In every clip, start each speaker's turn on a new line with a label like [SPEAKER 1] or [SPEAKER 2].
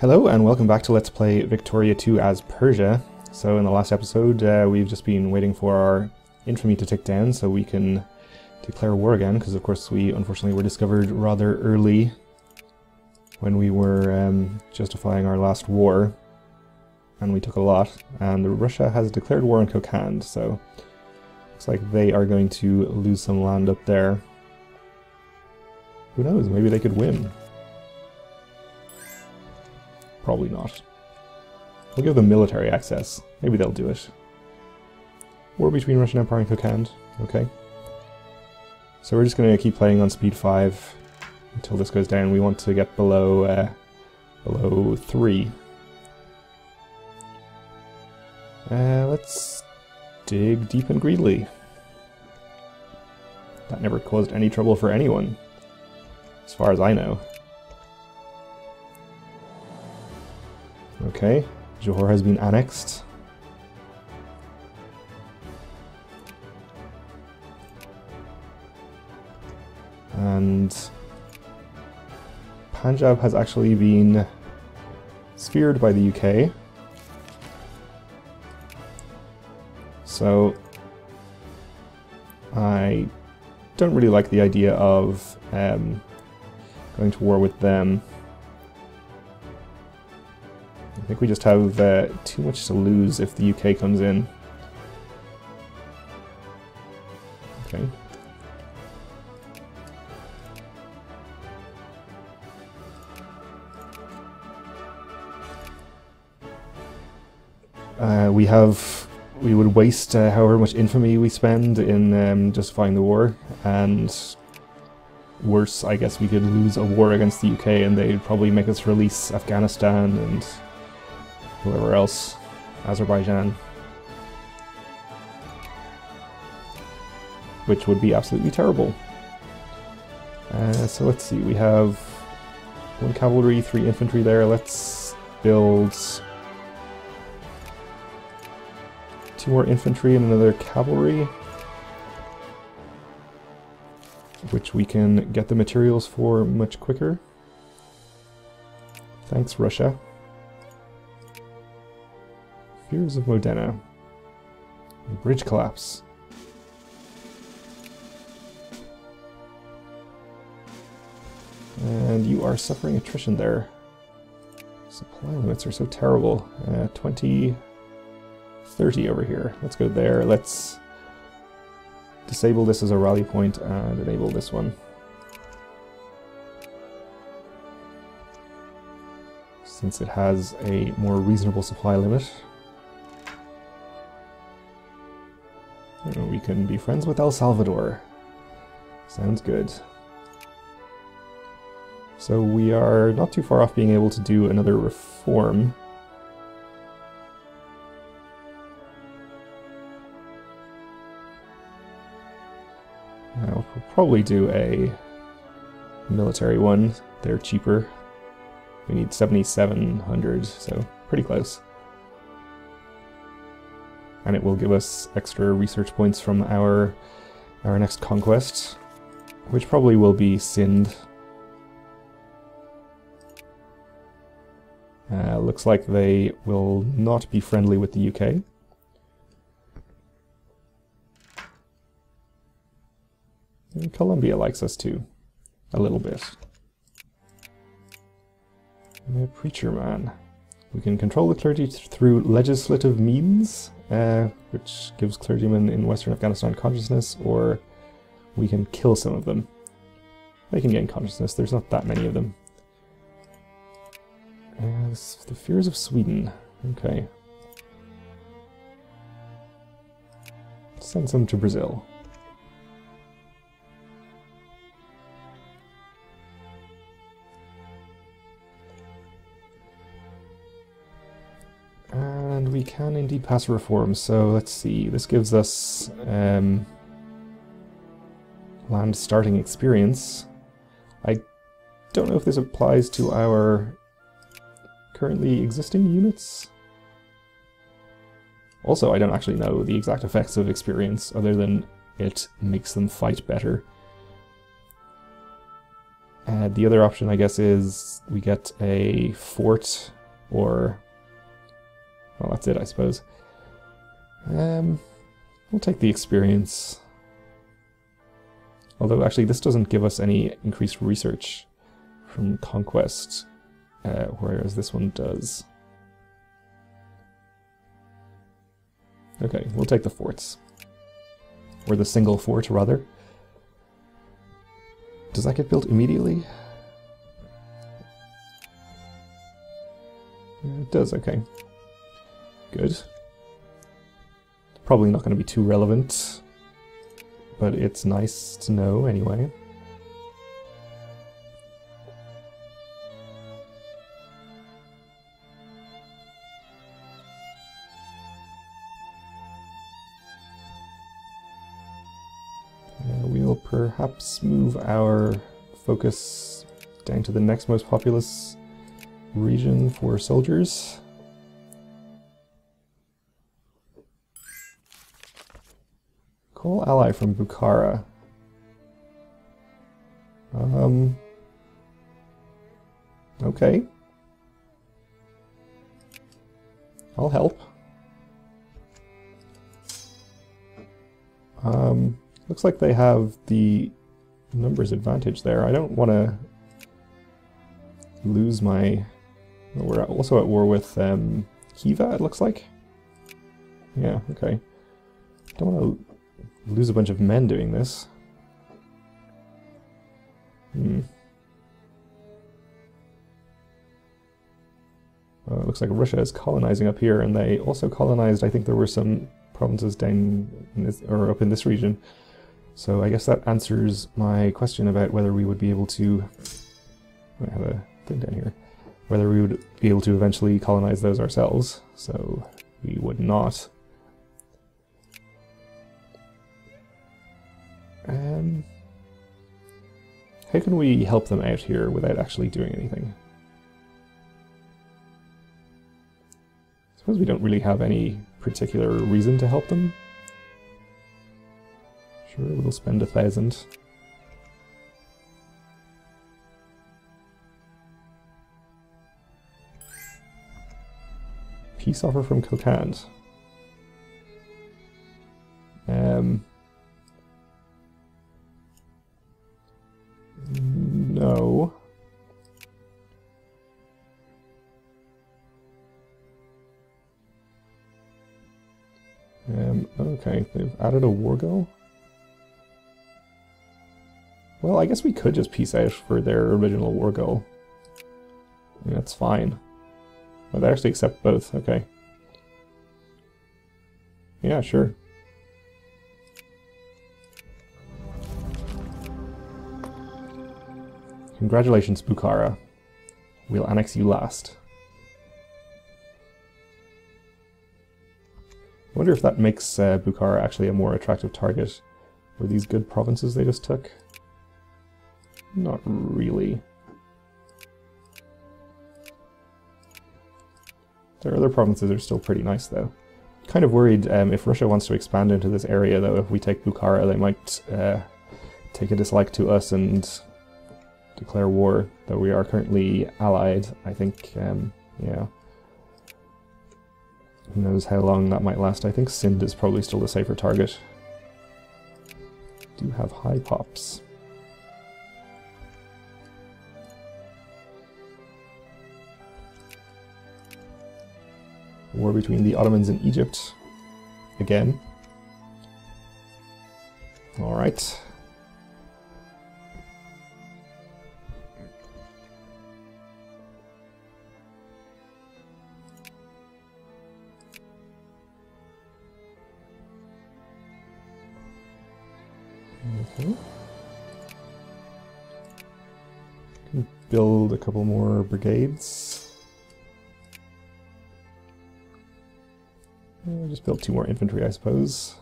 [SPEAKER 1] Hello and welcome back to Let's Play Victoria 2 as Persia. So in the last episode we've just been waiting for our infamy to tick down so we can declare war again, because of course we unfortunately were discovered rather early when we were justifying our last war, and we took a lot, and Russia has declared war on Kokand, so looks like they are going to lose some land up there. Who knows, maybe they could win. Probably not. We'll give them military access. Maybe they'll do it. War between Russian Empire and Kokand. Okay. So we're just going to keep playing on speed 5 until this goes down. We want to get below 3. Let's dig deep and greedily. That never caused any trouble for anyone, as far as I know. Okay, Johor has been annexed. And Punjab has actually been sphered by the UK. So I don't really like the idea of going to war with them. I think we just have too much to lose if the UK comes in. Okay. We would waste however much infamy we spend in justifying the war, and worse, I guess we could lose a war against the UK and they'd probably make us release Afghanistan and whoever else, Azerbaijan, which would be absolutely terrible. So let's see, we have 1 cavalry, 3 infantry there. Let's build 2 more infantry and another cavalry, which we can get the materials for much quicker. Thanks, Russia. Fears of Modena. Bridge collapse. And you are suffering attrition there. Supply limits are so terrible. 20, 30 over here. Let's go there. Let's disable this as a rally point and enable this one. Since it has a more reasonable supply limit. We can be friends with El Salvador. Sounds good. So we are not too far off being able to do another reform. We'll probably do a military one. They're cheaper. We need 7,700, so pretty close. And it will give us extra research points from our next conquest, which probably will be Sind. Looks like they will not be friendly with the UK. And Colombia likes us too, a little bit. I'm a preacher man. We can control the clergy through legislative means, which gives clergymen in Western Afghanistan consciousness, or we can kill some of them. They can gain consciousness, there's not that many of them. The fears of Sweden. Okay. Send some to Brazil. And we can indeed pass a reform, so let's see, this gives us land starting experience. I don't know if this applies to our currently existing units. Also, I don't actually know the exact effects of experience, other than it makes them fight better. The other option, I guess, is we get a fort, or... well, that's it, I suppose. We'll take the experience. Although, actually, this doesn't give us any increased research from conquest, whereas this one does. Okay, we'll take the forts. Or the single fort, rather. Does that get built immediately? It does, okay. Good. Probably not going to be too relevant, but it's nice to know anyway. We'll perhaps move our focus down to the next most populous region for soldiers. Call ally from Bukhara. Okay. I'll help. Looks like they have the numbers advantage there. I don't want to lose my... well, we're also at war with Kiva, it looks like. Yeah, okay. Don't want to lose a bunch of men doing this. It looks like Russia is colonizing up here, and they also colonized, I think there were some provinces down in this, or up in this region. So I guess that answers my question about whether we would be able to... I have a thing down here. Whether we would be able to eventually colonize those ourselves. So we would not. How can we help them out here without actually doing anything? I suppose we don't really have any particular reason to help them. Sure, we'll spend 1,000. Peace offer from Kokand. No. Okay, they've added a war goal. Well, I guess we could just peace out for their original war goal. I mean, that's fine. Oh, they actually accept both, okay. Yeah, sure. Congratulations, Bukhara. We'll annex you last. I wonder if that makes Bukhara actually a more attractive target. Were these good provinces they just took? Not really. Their other provinces are still pretty nice, though. Kind of worried if Russia wants to expand into this area, though. If we take Bukhara, they might take a dislike to us and declare war, though we are currently allied, I think. Yeah. Who knows how long that might last. I think Sind is probably still the safer target. Do have high pops. War between the Ottomans and Egypt. Again. Alright. Can build a couple more brigades. Just build 2 more infantry, I suppose.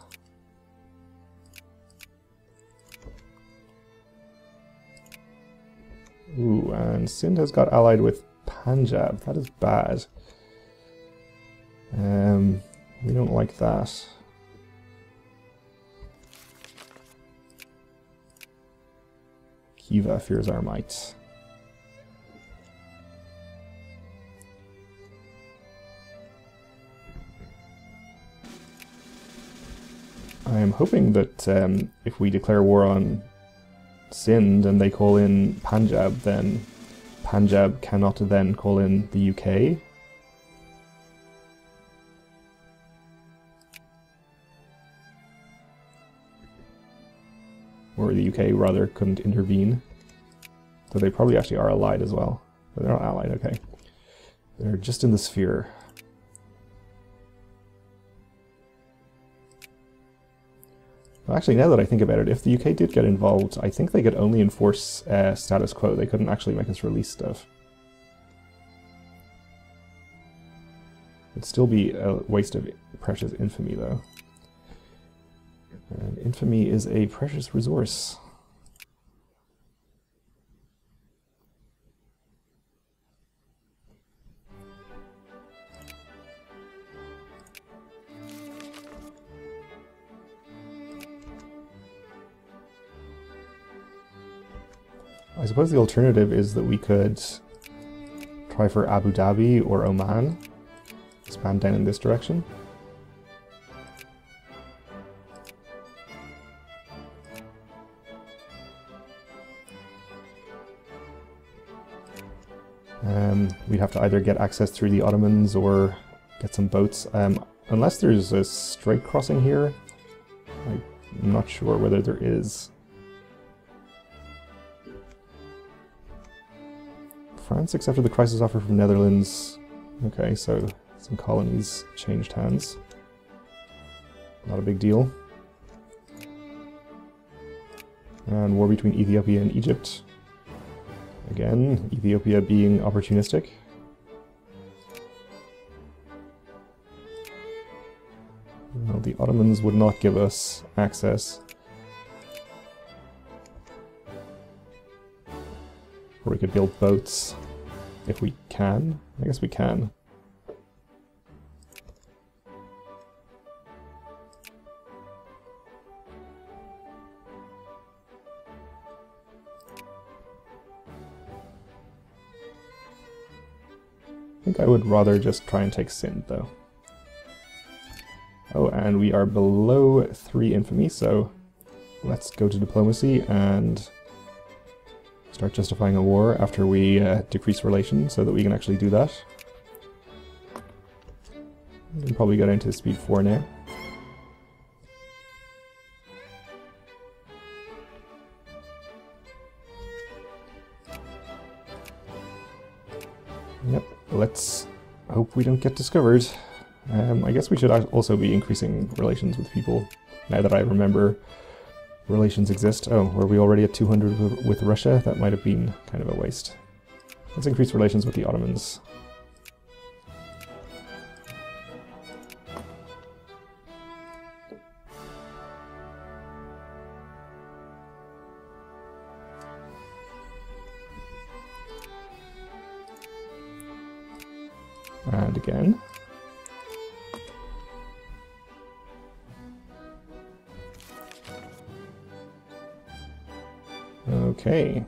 [SPEAKER 1] Ooh, and Sind has got allied with Punjab. That is bad. We don't like that. Khiva fears our might. I am hoping that if we declare war on Sindh and they call in Punjab, then Punjab cannot then call in the UK. Or the UK rather couldn't intervene. Though they probably actually are allied as well. But they're not allied, okay. They're just in the sphere. Well, actually, now that I think about it, if the UK did get involved, I think they could only enforce status quo. They couldn't actually make us release stuff. It'd still be a waste of precious infamy, though. And infamy is a precious resource. I suppose the alternative is that we could try for Abu Dhabi or Oman. Expand down in this direction. We'd have to either get access through the Ottomans or get some boats. Unless there's a strait crossing here, I'm not sure whether there is. France accepted the crisis offer from Netherlands. Okay, so some colonies changed hands. Not a big deal. And war between Ethiopia and Egypt. Again, Ethiopia being opportunistic. Well, the Ottomans would not give us access. Or we could build boats if we can. I guess we can. I think I would rather just try and take Sindh, though. Oh, and we are below 3 infamy, so let's go to diplomacy and start justifying a war after we decrease relations so that we can actually do that. We can probably go down to speed 4 now. Yep, let's hope we don't get discovered. I guess we should also be increasing relations with people, now that I remember relations exist. Oh, were we already at 200 with Russia? That might have been kind of a waste. Let's increase relations with the Ottomans. And again. Okay.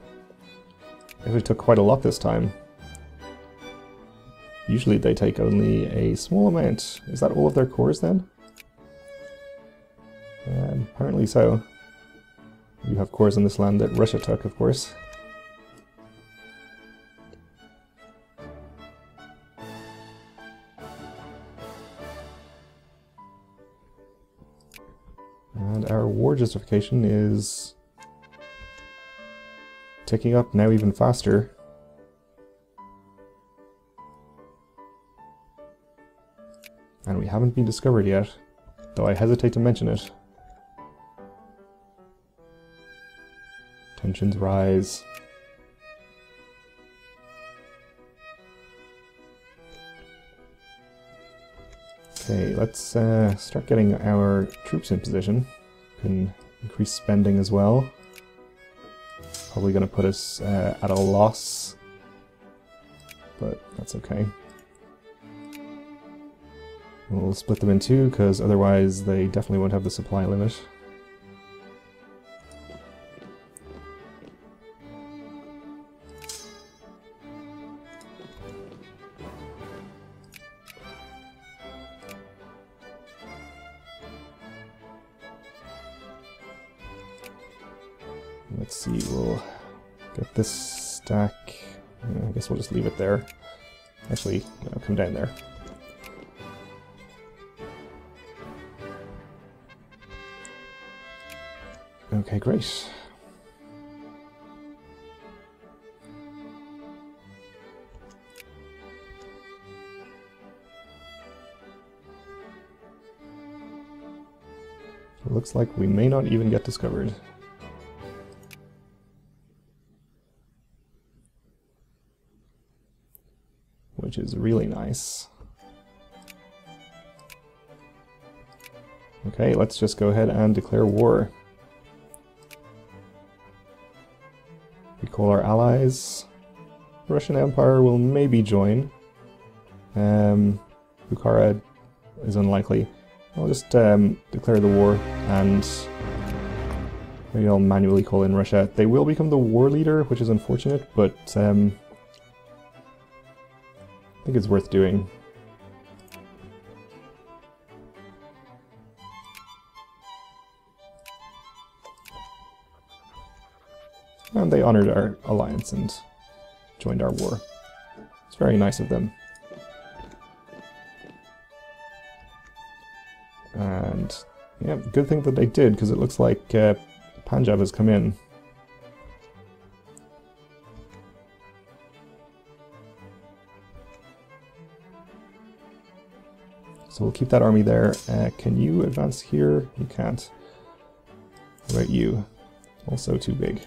[SPEAKER 1] It took quite a lot this time. Usually they take only a small amount. Is that all of their cores then? Apparently so. You have cores in this land that Russia took, of course. And our war justification is ticking up now even faster. And we haven't been discovered yet, though I hesitate to mention it. Tensions rise. Okay, let's start getting our troops in position. We can increase spending as well. Probably going to put us at a loss, but that's okay. We'll split them in two, because otherwise they definitely won't have the supply limit. let's see, we'll get this stack. I guess we'll just leave it there. Actually, no, come down there. Okay, great. It looks like we may not even get discovered. Which is really nice. Okay, let's just go ahead and declare war. We call our allies. Russian Empire will maybe join. Bukhara is unlikely. I'll just declare the war, and maybe I'll manually call in Russia. They will become the war leader, which is unfortunate, but I think it's worth doing. And they honored our alliance and joined our war. It's very nice of them. And yeah, good thing that they did, because it looks like Punjab has come in. So we'll keep that army there. Can you advance here? You can't. What about you? Also too big.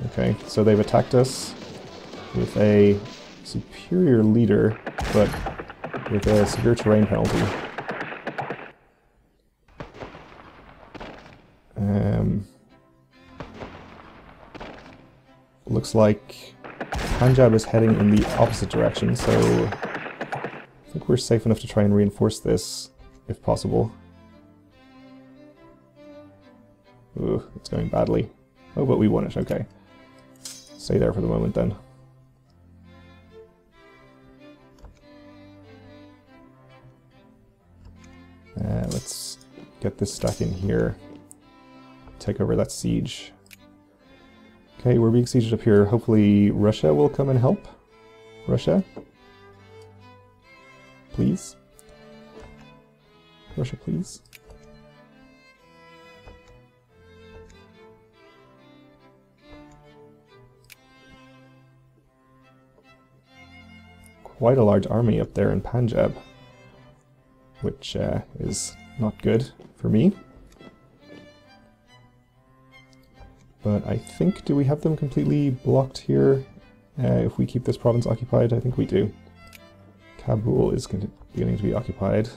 [SPEAKER 1] Okay, so they've attacked us with a superior leader, but with a severe terrain penalty. Looks like Punjab is heading in the opposite direction, so I think we're safe enough to try and reinforce this, if possible. Ooh, it's going badly. Oh, but we won it, okay. Stay there for the moment then. Let's get this stack in here. Take over that siege. Okay, we're being sieged up here. Hopefully Russia will come and help. Russia? Please? Russia, please? Quite a large army up there in Punjab, which is not good for me. But I think, do we have them completely blocked here? If we keep this province occupied, I think we do. Kabul is beginning to be occupied.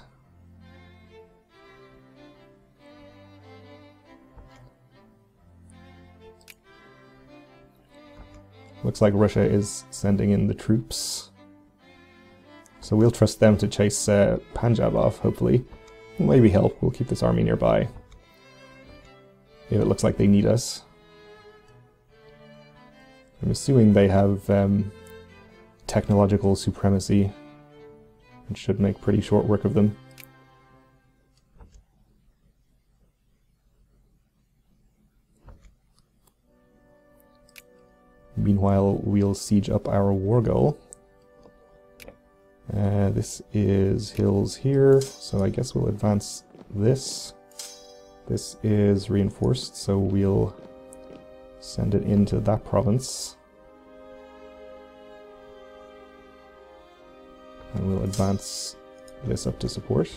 [SPEAKER 1] Looks like Russia is sending in the troops. So we'll trust them to chase Punjab off, hopefully. Maybe help. We'll keep this army nearby. If it looks like they need us. I'm assuming they have technological supremacy, and should make pretty short work of them. Meanwhile, we'll siege up our war goal. This is hills here, so I guess we'll advance this. This is reinforced, so we'll send it into that province. And we'll advance this up to support.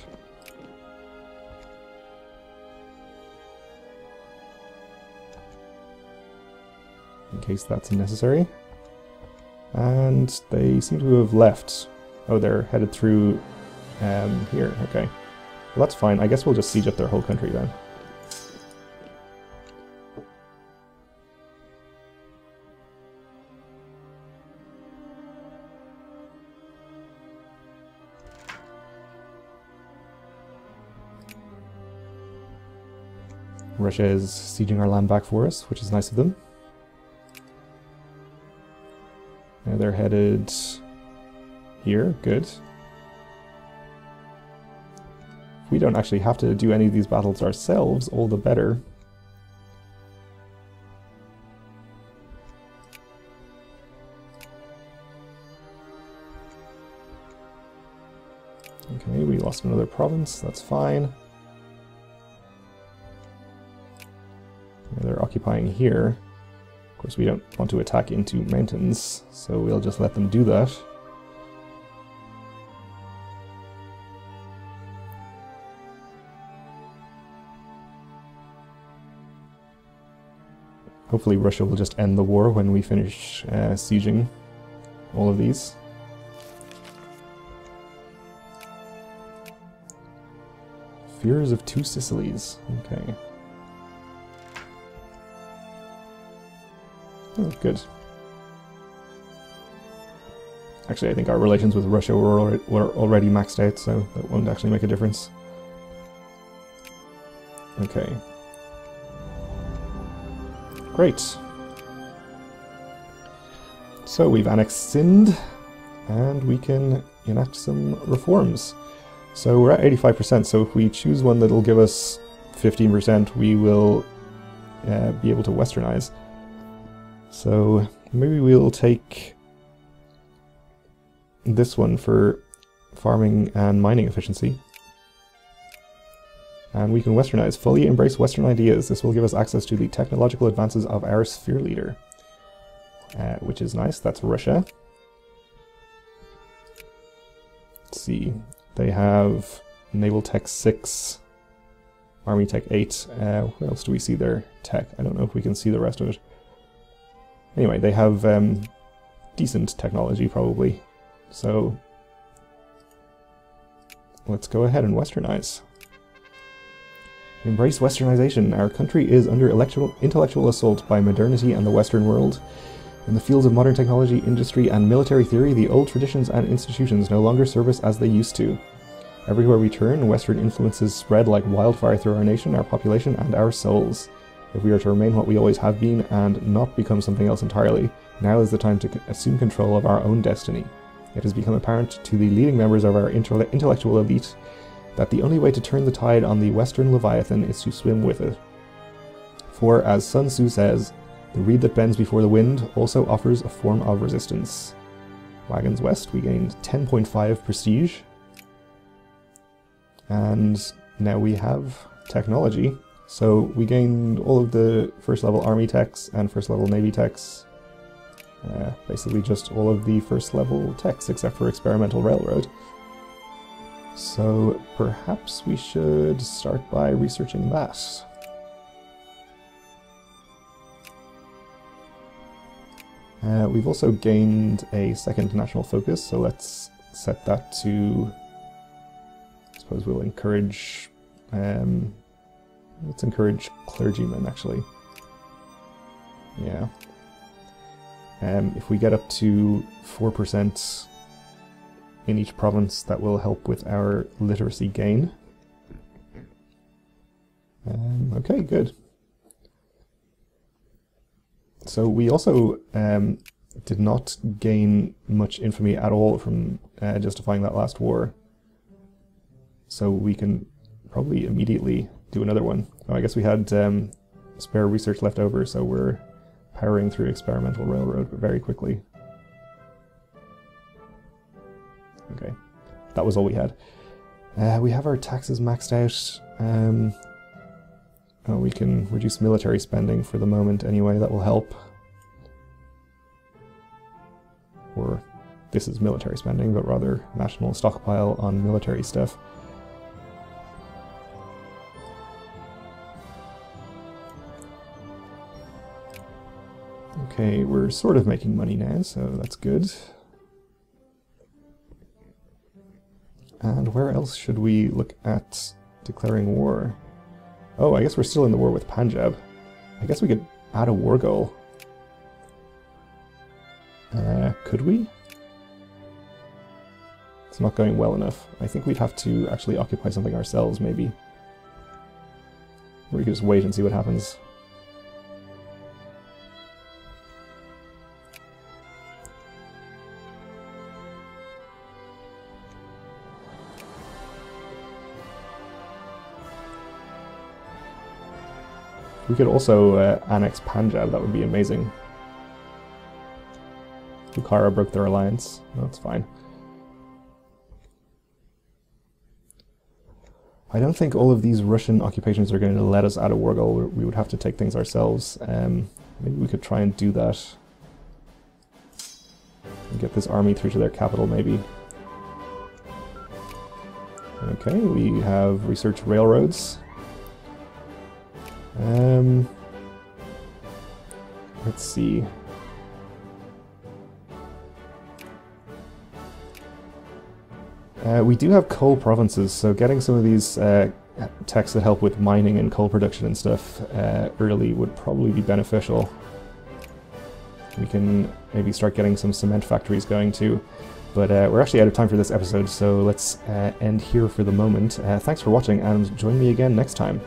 [SPEAKER 1] In case that's necessary. And they seem to have left. Oh, they're headed through here, okay. Well, that's fine. I guess we'll just siege up their whole country then. Russia is sieging our land back for us, which is nice of them. Now they're headed here. Good. If we don't actually have to do any of these battles ourselves, all the better. Okay, we lost another province, that's fine. They're occupying here. Of course, we don't want to attack into mountains, so we'll just let them do that. Hopefully Russia will just end the war when we finish sieging all of these. Fears of two Sicilies. Okay. Oh, good. Actually, I think our relations with Russia were already maxed out, so that won't actually make a difference. Okay. Great. So we've annexed Sind, and we can enact some reforms. So we're at 85%, so if we choose one that'll give us 15%, we will be able to westernize. So maybe we'll take this one for farming and mining efficiency. And we can westernize. Fully embrace Western ideas. This will give us access to the technological advances of our sphere leader. Which is nice. That's Russia. Let's see. They have Naval Tech 6, Army Tech 8. Where else do we see their tech? I don't know if we can see the rest of it. Anyway, they have decent technology, probably. So let's go ahead and westernize. Embrace westernization. Our country is under intellectual assault by modernity and the Western world. In the fields of modern technology, industry, and military theory, the old traditions and institutions no longer serve us as they used to. Everywhere we turn, Western influences spread like wildfire through our nation, our population, and our souls. If we are to remain what we always have been and not become something else entirely, now is the time to assume control of our own destiny. It has become apparent to the leading members of our intellectual elite that the only way to turn the tide on the Western Leviathan is to swim with it. For, as Sun Tzu says, the reed that bends before the wind also offers a form of resistance. Wagons West, we gained 10.5 prestige. And now we have technology. So we gained all of the first level army techs and first level navy techs. Basically just all of the first level techs except for experimental railroad. So perhaps we should start by researching that. We've also gained a second national focus, so let's set that to, I suppose we'll encourage, let's encourage clergymen actually. Yeah. If we get up to 4% in each province, that will help with our literacy gain. Okay, good. So we also did not gain much infamy at all from justifying that last war. So we can probably immediately do another one. Oh, I guess we had spare research left over, so we're powering through experimental railroad very quickly. Okay, that was all we had. We have our taxes maxed out. Oh, we can reduce military spending for the moment anyway, that will help. Or this is military spending, but rather national stockpile on military stuff. Okay, we're sort of making money now, so that's good. And where else should we look at declaring war? Oh, I guess we're still in the war with Punjab. I guess we could add a war goal. Could we? It's not going well enough. I think we'd have to actually occupy something ourselves, maybe. Or we could just wait and see what happens. We could also annex Punjab, that would be amazing. Bukhara broke their alliance. That's fine. I don't think all of these Russian occupations are going to let us out of war goal. We would have to take things ourselves. Maybe we could try and do that. And get this army through to their capital, maybe. Okay, we have research railroads. Let's see. We do have coal provinces, so getting some of these techs that help with mining and coal production and stuff early would probably be beneficial. We can maybe start getting some cement factories going too. But we're actually out of time for this episode, so let's end here for the moment. Thanks for watching, and join me again next time.